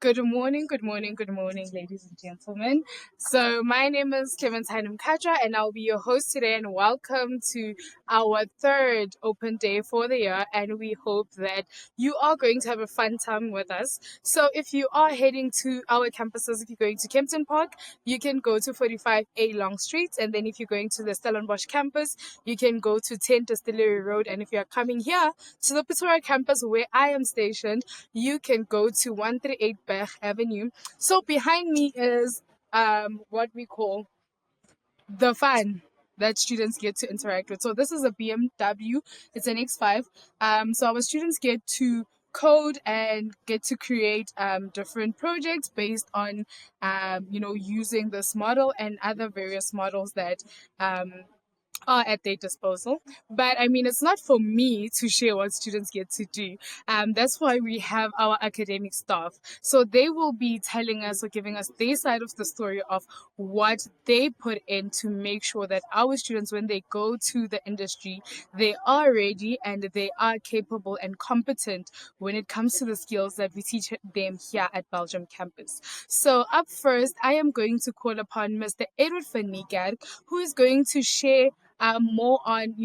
Good morning, ladies and gentlemen. So, my name is Clementine Mkaja, and I'll be your host today. And welcome to our third open day for the year. And we hope that you are going to have a fun time with us. So, if you are heading to our campuses, if you're going to Kempton Park, you can go to 45A Long Street. And then, if you're going to the Stellenbosch campus, you can go to 10 Distillery Road. And if you're coming here to the Pretoria campus where I am stationed, you can go to 138 Berg Avenue. So behind me is what we call the fun that students get to interact with. So this is a BMW, it's an X5. So our students get to code and get to create different projects based on using this model and other various models that are at their disposal. But I mean, it's not for me to share what students get to do. That's why we have our academic staff. So they will be telling us or giving us their side of the story of what they put in to make sure that our students, when they go to the industry, they are ready and they are capable and competent when it comes to the skills that we teach them here at Belgium Campus. So up first, I am going to call upon Mr. Edward van Niekerk, who is going to share more on,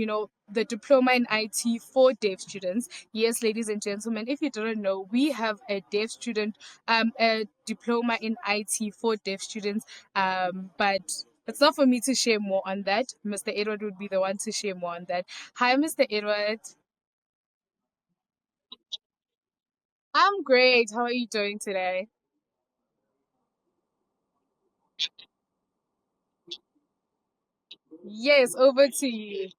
the diploma in IT for deaf students. Yes, ladies and gentlemen, if you didn't know, we have a deaf student, a diploma in IT for deaf students. But it's not for me to share more on that. Mr. Edward would be the one to share more on that. Hi, Mr. Edward. I'm great. How are you doing today? Yes, over to you.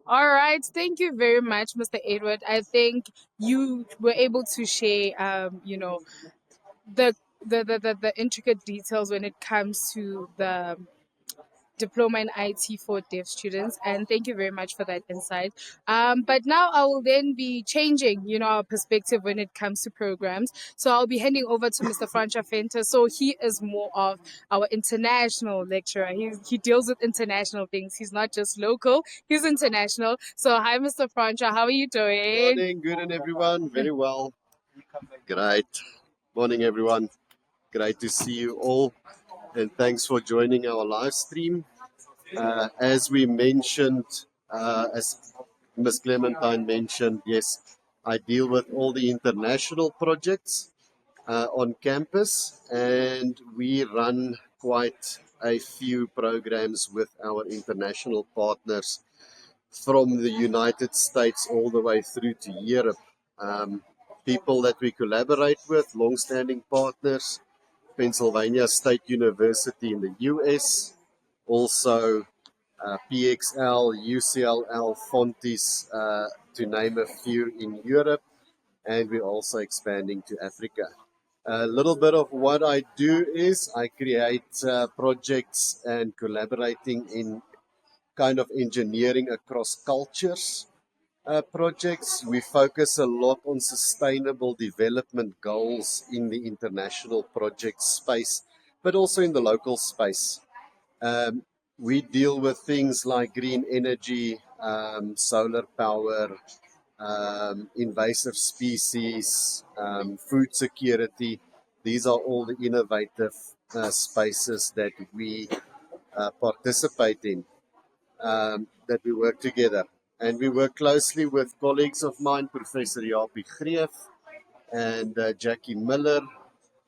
All right. Thank you very much, Mr. Edward. I think you were able to share, the the intricate details when it comes to the diploma in IT for deaf students. And thank you very much for that insight. But now I will then be changing, our perspective when it comes to programs. So I'll be handing over to Mr. Francha Fenter. So he is more of our international lecturer. He deals with international things. He's not just local, he's international. So hi, Mr. Francha. How are you doing? Morning, good and everyone. Very well. Great. Morning, everyone. Great to see you all. And thanks for joining our live stream. As we mentioned, as Ms. Clementine mentioned, yes, I deal with all the international projects on campus, and we run quite a few programs with our international partners from the United States all the way through to Europe. People that we collaborate with, long-standing partners, Pennsylvania State University in the US, also PXL, UCLL, Fontis, to name a few in Europe, and we're also expanding to Africa. A little bit of what I do is I create projects and collaborating in kind of engineering across cultures projects. We focus a lot on sustainable development goals in the international project space, but also in the local space. Um, we deal with things like green energy, solar power, invasive species, food security. These are all the innovative spaces that we participate in, that we work together. And we work closely with colleagues of mine, Professor Jaapie Greef and Jackie Miller.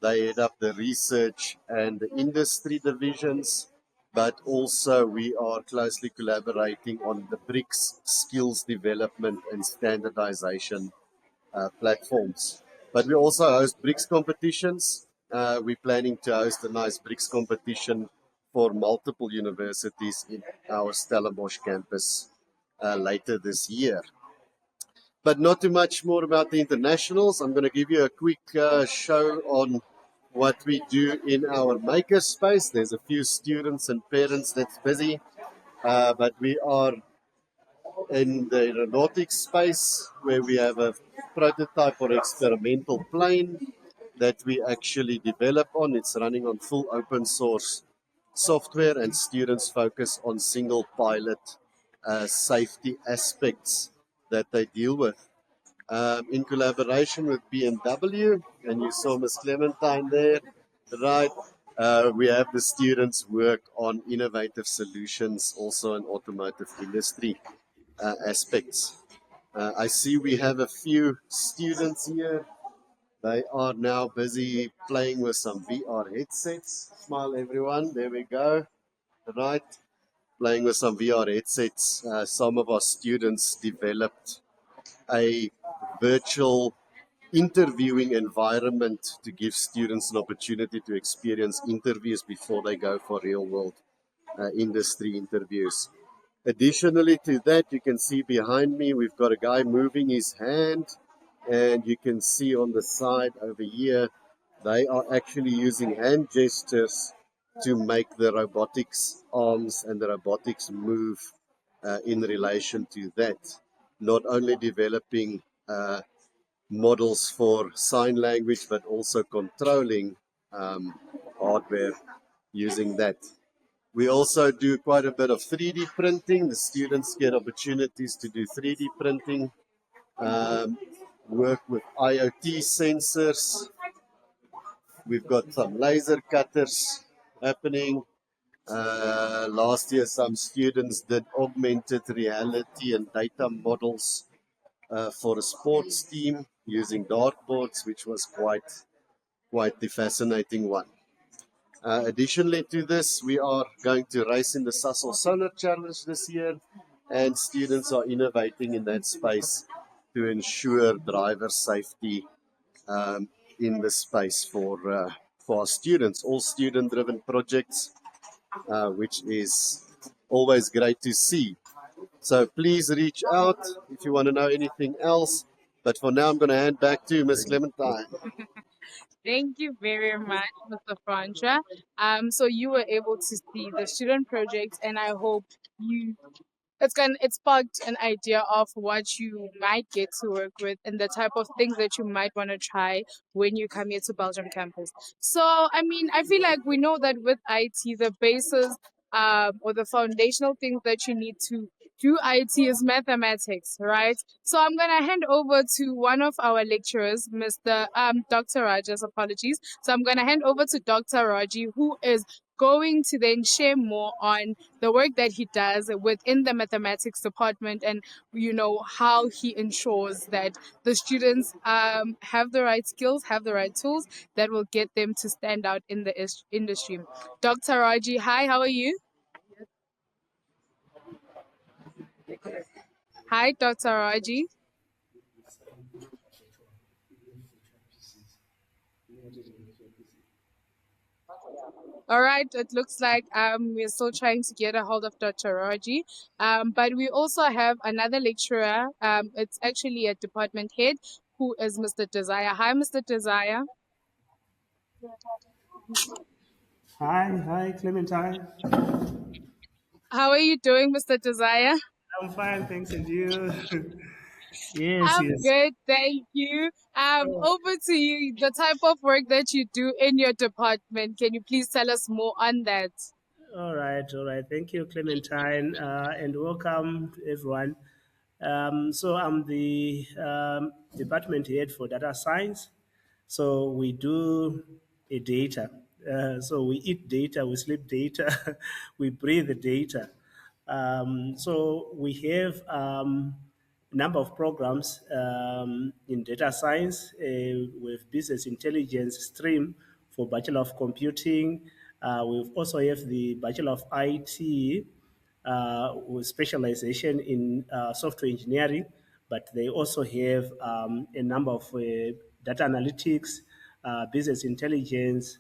They head up the research and the industry divisions, but also we are closely collaborating on the BRICS skills development and standardization platforms. But we also host BRICS competitions. We're planning to host a nice BRICS competition for multiple universities in our Stellenbosch campus later this year. But not too much more about the internationals. I'm going to give you a quick show on what we do in our maker space. There's a few students and parents that's busy, but we are in the aeronautics space where we have a prototype or experimental plane that we actually develop on. It's running on full open source software, and students focus on single pilot safety aspects that they deal with. In collaboration with BMW, and you saw Ms. Clementine there, right? We have the students work on innovative solutions also in automotive industry aspects. I see we have a few students here. They are now busy playing with some VR headsets. Smile, everyone. There we go. Right. Playing with some VR headsets. Some of our students developed a virtual interviewing environment to give students an opportunity to experience interviews before they go for real world industry interviews. Additionally to that, you can see behind me, we've got a guy moving his hand, and you can see on the side over here, they are actually using hand gestures to make the robotics arms and the robotics move in relation to that. Not only developing models for sign language, but also controlling hardware using that. We also do quite a bit of 3D printing. The students get opportunities to do 3D printing, work with IoT sensors. We've got some laser cutters happening. Last year, some students did augmented reality and data models for a sports team using dartboards, which was quite the fascinating one. Additionally to this, we are going to race in the Sasol Solar Challenge this year, and students are innovating in that space to ensure driver safety in the space for our students. All student-driven projects, which is always great to see. So please reach out if you want to know anything else. But for now, I'm going to hand back to Ms. Clementine. Thank you very much, Mr. Francha. So you were able to see the student project, and I hope you it sparked an idea of what you might get to work with and the type of things that you might want to try when you come here to Belgium campus. So I mean, I feel like we know that with IT, the basis or the foundational things that you need to do IT is mathematics, right? So I'm gonna hand over to one of our lecturers, Mr. Dr. Rajas. Apologies. So I'm gonna hand over to Dr. Raji, who is going to then share more on the work that he does within the mathematics department, and how he ensures that the students have the right skills, have the right tools that will get them to stand out in the industry. Dr. Raji, hi, how are you? Hi, Dr. Raji. All right, it looks like we're still trying to get a hold of Dr. Raji. But we also have another lecturer. It's actually a department head who is Mr. Desire. Hi, Mr. Desire. Hi, Clementine. How are you doing, Mr. Desire? I'm fine, thanks, and you? Yes, I'm yes. good, thank you. Oh, Over to you. The type of work that you do in your department. Can you please tell us more on that? all right, all right. Thank you, Clementine, and welcome everyone. So I'm the department head for data science. So we do a data. So we eat data, we sleep data, we breathe data. So we have a number of programs in data science with business intelligence stream for Bachelor of Computing. We also have the Bachelor of IT with specialization in software engineering, but they also have a number of data analytics, business intelligence,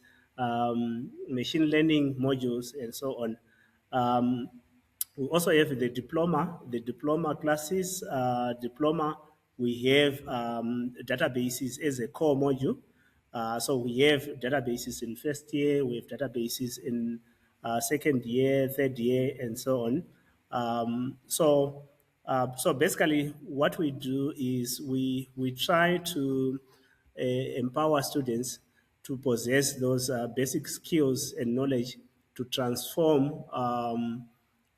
machine learning modules, and so on. Um, we also have the diploma classes. Diploma, we have databases as a core module. So we have databases in first year, we have databases in second year, third year, and so on. So basically, what we do is we try to empower students to possess those basic skills and knowledge to transform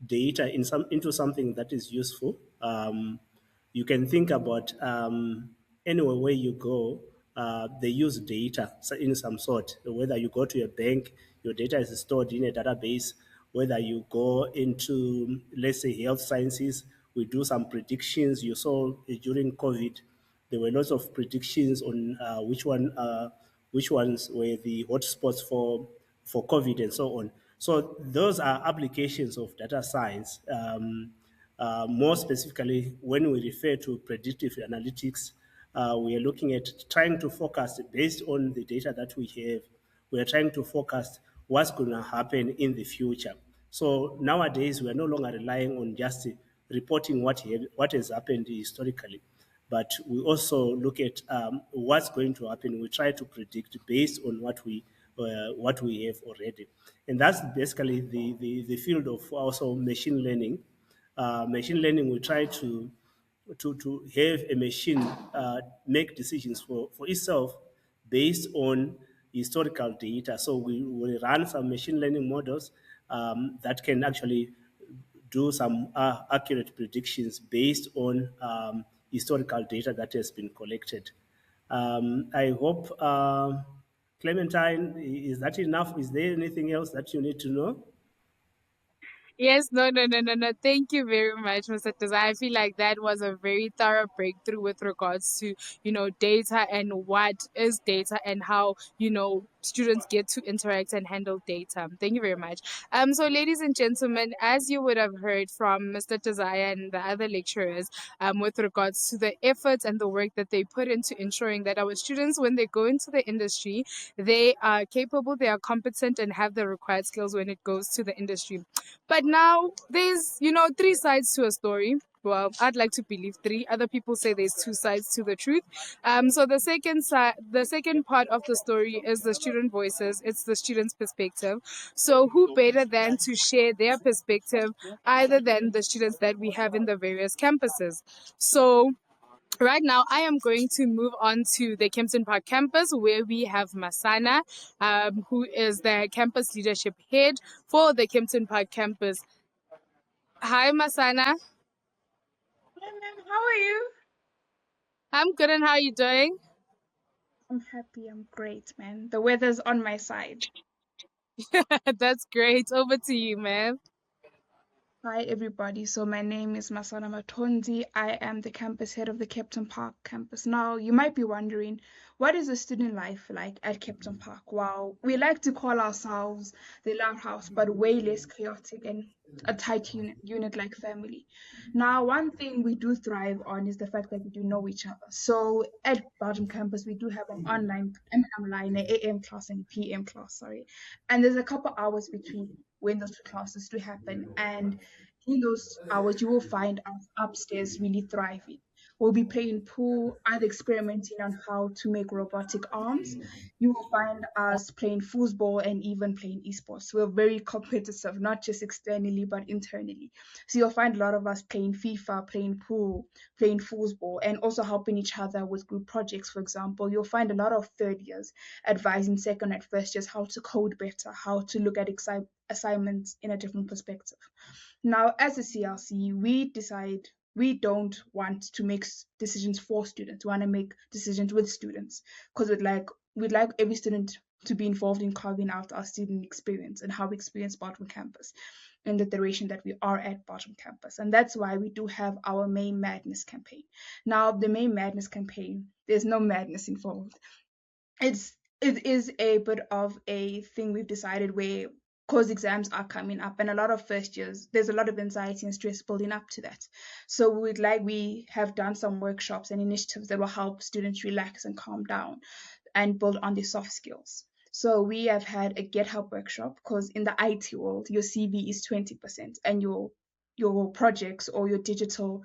data into something that is useful. You can think about anywhere where you go, they use data in some sort. Whether you go to a bank, your data is stored in a database. Whether you go into, let's say, health sciences, we do some predictions. You saw during COVID, there were lots of predictions on which ones were the hotspots for COVID and so on. So those are applications of data science. More specifically, when we refer to predictive analytics, we are looking at trying to focus based on the data that we have. We are trying to forecast what's going to happen in the future. So nowadays, we are no longer relying on just reporting what has happened historically, but we also look at what's going to happen. We try to predict based on what we have already, and that's basically the field of also machine learning. Machine learning, we try to have a machine make decisions for itself based on historical data. So we run some machine learning models that can actually do some accurate predictions based on historical data that has been collected. I hope, Clementine, is that enough? Is there anything else that you need to know? Yes, no, no, no, no, no. Thank you very much, Mr. Tazai. I feel like that was a very thorough breakthrough with regards to, data and what is data and how, students get to interact and handle data. Thank you very much. So ladies and gentlemen, as you would have heard from Mr. Tazai and the other lecturers, with regards to the efforts and the work that they put into ensuring that our students, when they go into the industry, they are capable, they are competent, and have the required skills when it goes to the industry. But now there's, three sides to a story. Well, I'd like to believe three. Other people say there's two sides to the truth. So the second part of the story is the student voices. It's the student's perspective. So who better than to share their perspective, either than the students that we have in the various campuses? So right now, I am going to move on to the Kempton Park campus where we have Masana, who is the campus leadership head for the Kempton Park campus. Hi, Masana. Hi, ma'am. How are you? I'm good, and how are you doing? I'm happy. I'm great, man. The weather's on my side. That's great. Over to you, ma'am. Hi, everybody. So my name is Masana Matonzi. I am the campus head of the Captain Park campus. Now, you might be wondering, what is the student life like at Captain Park? Well, we like to call ourselves the Loud House, but way less chaotic and a tight unit like family. Now, one thing we do thrive on is the fact that we do know each other. So at Belgium Campus, we do have an online, an AM class and a PM class, sorry. And there's a couple hours between when those two classes do happen. And in those hours, you will find us upstairs really thriving. We'll be playing pool, either experimenting on how to make robotic arms. You will find us playing foosball and even playing esports. We're very competitive, not just externally, but internally. So you'll find a lot of us playing FIFA, playing pool, playing foosball, and also helping each other with group projects, for example. You'll find a lot of third years advising second and first years how to code better, how to look at assignments in a different perspective. Now, as a CLC, we decide we don't want to make decisions for students. We want to make decisions with students because we'd like every student to be involved in carving out our student experience and how we experience Barton Campus in the duration that we are at Barton Campus. And that's why we do have our May Madness campaign. Now, the May Madness campaign, there's no madness involved. It is a bit of a thing we've decided where because exams are coming up and a lot of first years, there's a lot of anxiety and stress building up to that. So we have done some workshops and initiatives that will help students relax and calm down and build on their soft skills. So we have had a Get Help workshop because in the IT world, your CV is 20% and your projects or your digital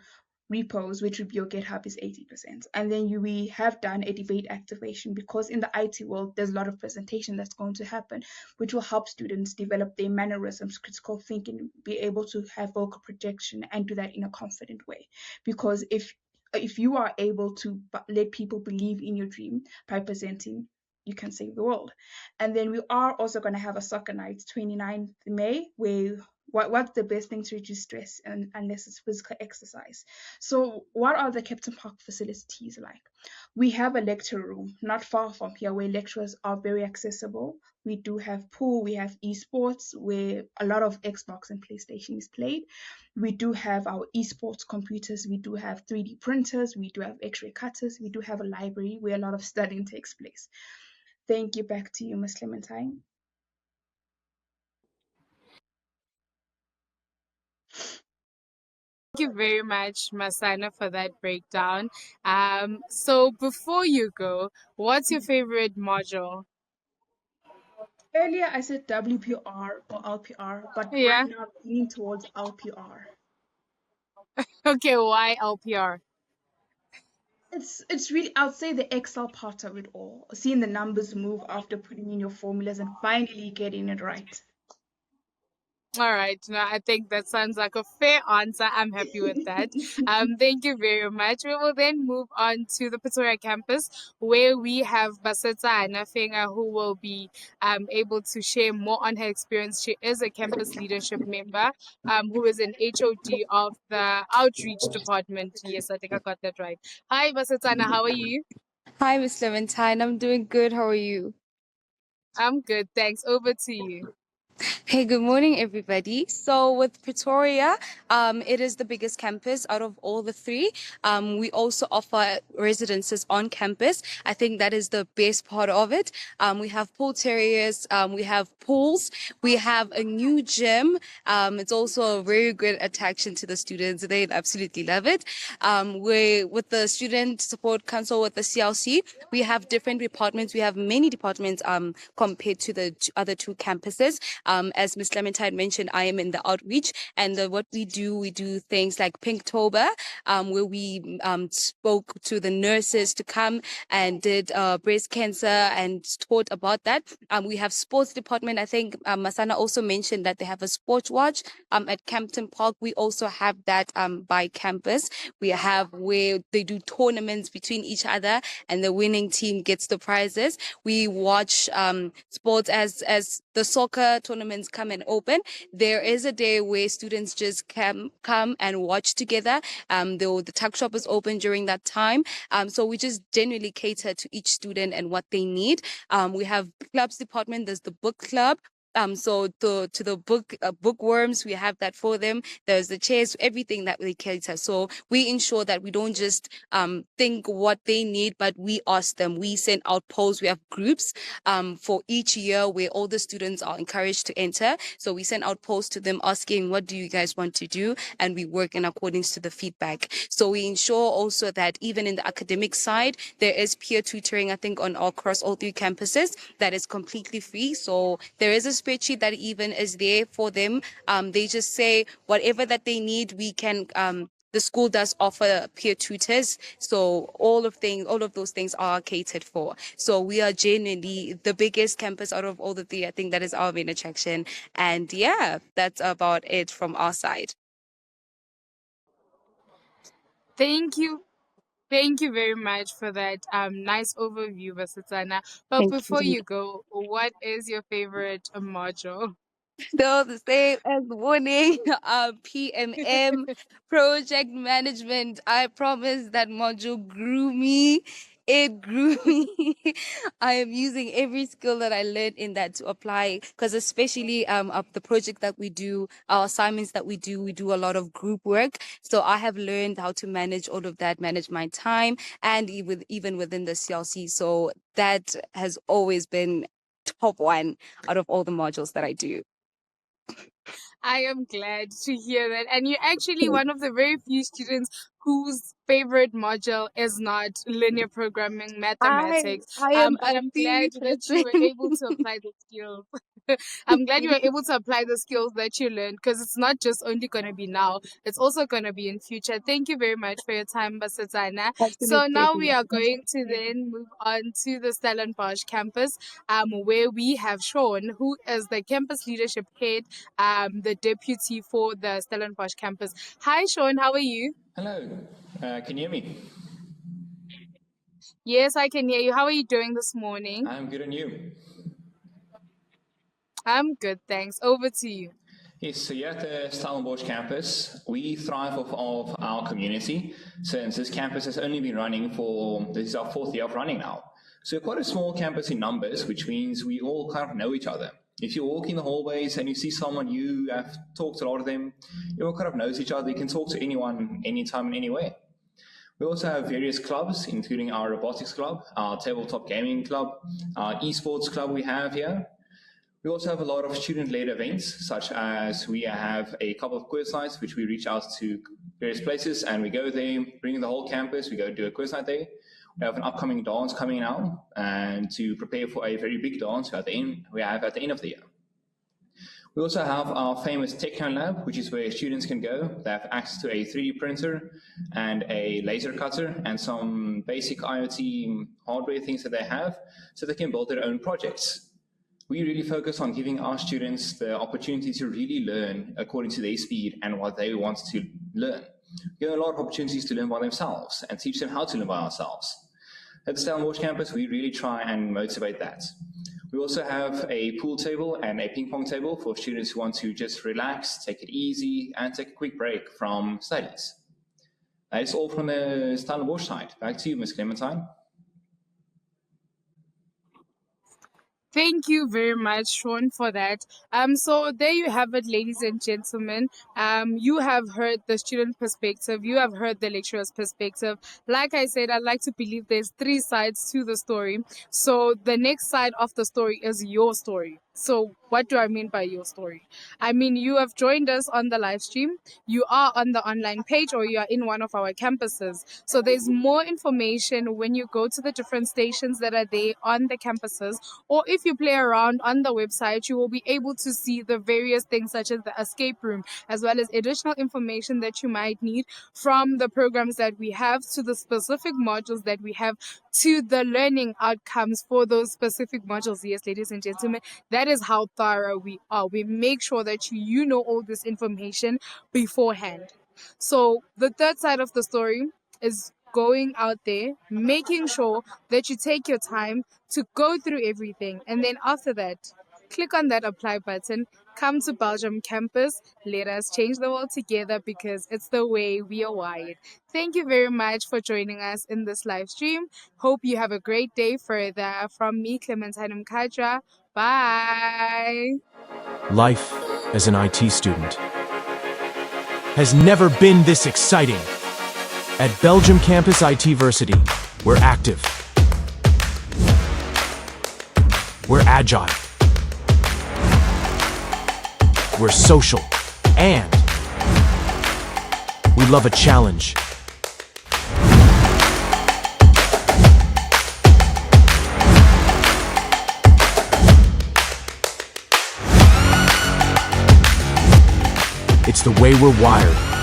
repos, which would be your GitHub, is 80%. And then we have done a debate activation because in the IT world, there's a lot of presentation that's going to happen, which will help students develop their mannerisms, critical thinking, be able to have vocal projection and do that in a confident way. Because if you are able to let people believe in your dream by presenting, you can save the world. And then we are also going to have a soccer night, 29th May, where what's the best thing to reduce stress and unless it's physical exercise. So what are the Captain Park facilities like? We have a lecture room not far from here where lecturers are very accessible. We do have pool, we have esports where a lot of Xbox and PlayStation is played. We do have our esports computers, we do have 3D printers, we do have x-ray cutters, we do have a library where a lot of studying takes place. Thank you. Back to you, Ms. Clementine. Thank you very much, Masana, for that breakdown. So before you go, what's your favorite module? Earlier I said WPR or LPR, but right Yeah. now I'm leaning towards LPR. Okay, why LPR? It's really, I'll say, the Excel part of it all. Seeing the numbers move after putting in your formulas and finally getting it right. All right. Now, I think that sounds like a fair answer. I'm happy with that. Thank you very much. We will then move on to the Pretoria campus where we have Baseta Anafenga who will be able to share more on her experience. She is a campus leadership member who is an HOD of the outreach department. Yes, I think I got that right. Hi, Baseta, how are you? Hi, Miss Clementine. I'm doing good. How are you? I'm good. Thanks. Over to you. Hey, good morning, everybody. So, with Pretoria, it is the biggest campus out of all the three. We also offer residences on campus. I think that is the best part of it. We have pool terriers, we have pools, we have a new gym. It's also a very good attraction to the students. They absolutely love it. We, with the Student Support Council, with the CLC, we have different departments. We have many departments compared to the other two campuses. As Ms. Clementine mentioned, I am in the outreach, and what we do things like Pinktober, where we spoke to the nurses to come and did breast cancer and taught about that. We have sports department. I think Masana also mentioned that they have a sports watch at Campton Park. We also have that by campus. We have where they do tournaments between each other, and the winning team gets the prizes. We watch sports as the soccer tournaments come and open. There is a day where students just come and watch together. The tuck shop is open during that time. So we just genuinely cater to each student and what they need. We have clubs department. There's the book club. So to the bookworms, we have that for them. There's the chairs, everything that we cater. So we ensure that we don't just think what they need, but we ask them. We send out polls. We have groups for each year where all the students are encouraged to enter. So we send out polls to them asking, what do you guys want to do? And we work in accordance to the feedback. So we ensure also that even in the academic side, there is peer tutoring, I think, on across all 3 campuses that is completely free. So there is a spreadsheet that even is there for them. They just say whatever that they need, we can the school does offer peer tutors, so all of those things are catered for. So we are genuinely the biggest campus out of all the 3. I think that is our main attraction, and yeah, that's about it from our side. Thank you. Thank you very much for that nice overview, Vasitana. But Thank before you. you go, what is your favorite module? Still the same as morning, PMM, project management. I promise that module grew me. It grew me. I am using every skill that I learned in that to apply, because especially of the project that we do, our assignments that we do a lot of group work. So I have learned how to manage all of that, manage my time, and even within the CLC. So that has always been top one out of all the modules that I do. I am glad to hear that. And you're actually one of the very few students whose favorite module is not linear programming I mathematics. I am And a I'm glad theory that you person. were able to apply the skills. I'm glad you were able to apply the skills that you learned, because it's not just only going to be now, it's also going to be in future. Thank you very much for your time, Basatana. So Absolutely. now we are going to then move on to the Stellenbosch campus, where we have Sean, who is the campus leadership head, the deputy for the Stellenbosch campus. Hi, Sean. How are you? Hello, can you hear me? Yes, I can hear you. How are you doing this morning? I'm good, and you? I'm good, thanks. Over to you. Yes, so here at the Stellenbosch campus, we thrive off of our community, since this campus has only been running this is our 4th year of running now. So we're quite a small campus in numbers, which means we all kind of know each other. If you walk in the hallways and you see someone you have talked to a lot of them, you all kind of knows each other. You can talk to anyone, anytime and anywhere. We also have various clubs, including our robotics club, our tabletop gaming club, our esports club we have here. We also have a lot of student-led events, such as we have a couple of quiz nights, which we reach out to various places and we go there, bring the whole campus, we go do a quiz night there. We have an upcoming dance coming out, and to prepare for a very big dance we have at the end of the year. We also have our famous Techno Lab, which is where students can go. They have access to a 3D printer and a laser cutter and some basic IoT hardware things that they have, so they can build their own projects. We really focus on giving our students the opportunity to really learn according to their speed and what they want to learn. We give them a lot of opportunities to learn by themselves and teach them how to learn by ourselves. At the Stellenbosch campus, we really try and motivate that. We also have a pool table and a ping pong table for students who want to just relax, take it easy, and take a quick break from studies. That is all from the Stellenbosch side. Back to you, Ms. Clementine. Thank you very much, Sean, for that. So there you have it, ladies and gentlemen. You have heard the student perspective. You have heard the lecturer's perspective. Like I said, I like to believe there's 3 sides to the story. So the next side of the story is your story. So what do I mean by your story? I mean, you have joined us on the live stream. You are on the online page, or you are in one of our campuses. So there's more information when you go to the different stations that are there on the campuses, or if you play around on the website, you will be able to see the various things such as the escape room, as well as additional information that you might need from the programs that we have, to the specific modules that we have, to the learning outcomes for those specific modules. Yes, ladies and gentlemen, that is how thorough we are. We make sure that you know all this information beforehand. So the third side of the story is going out there, making sure that you take your time to go through everything. And then after that, click on that apply button, come to Belgium Campus. Let us change the world together, because it's the way we are wired. Thank you very much for joining us in this live stream. Hope you have a great day further. From me, Clementine Mkajwa. Bye. Life as an IT student has never been this exciting. At Belgium Campus iTversity, we're active, we're agile, we're social, and we love a challenge. It's the way we're wired.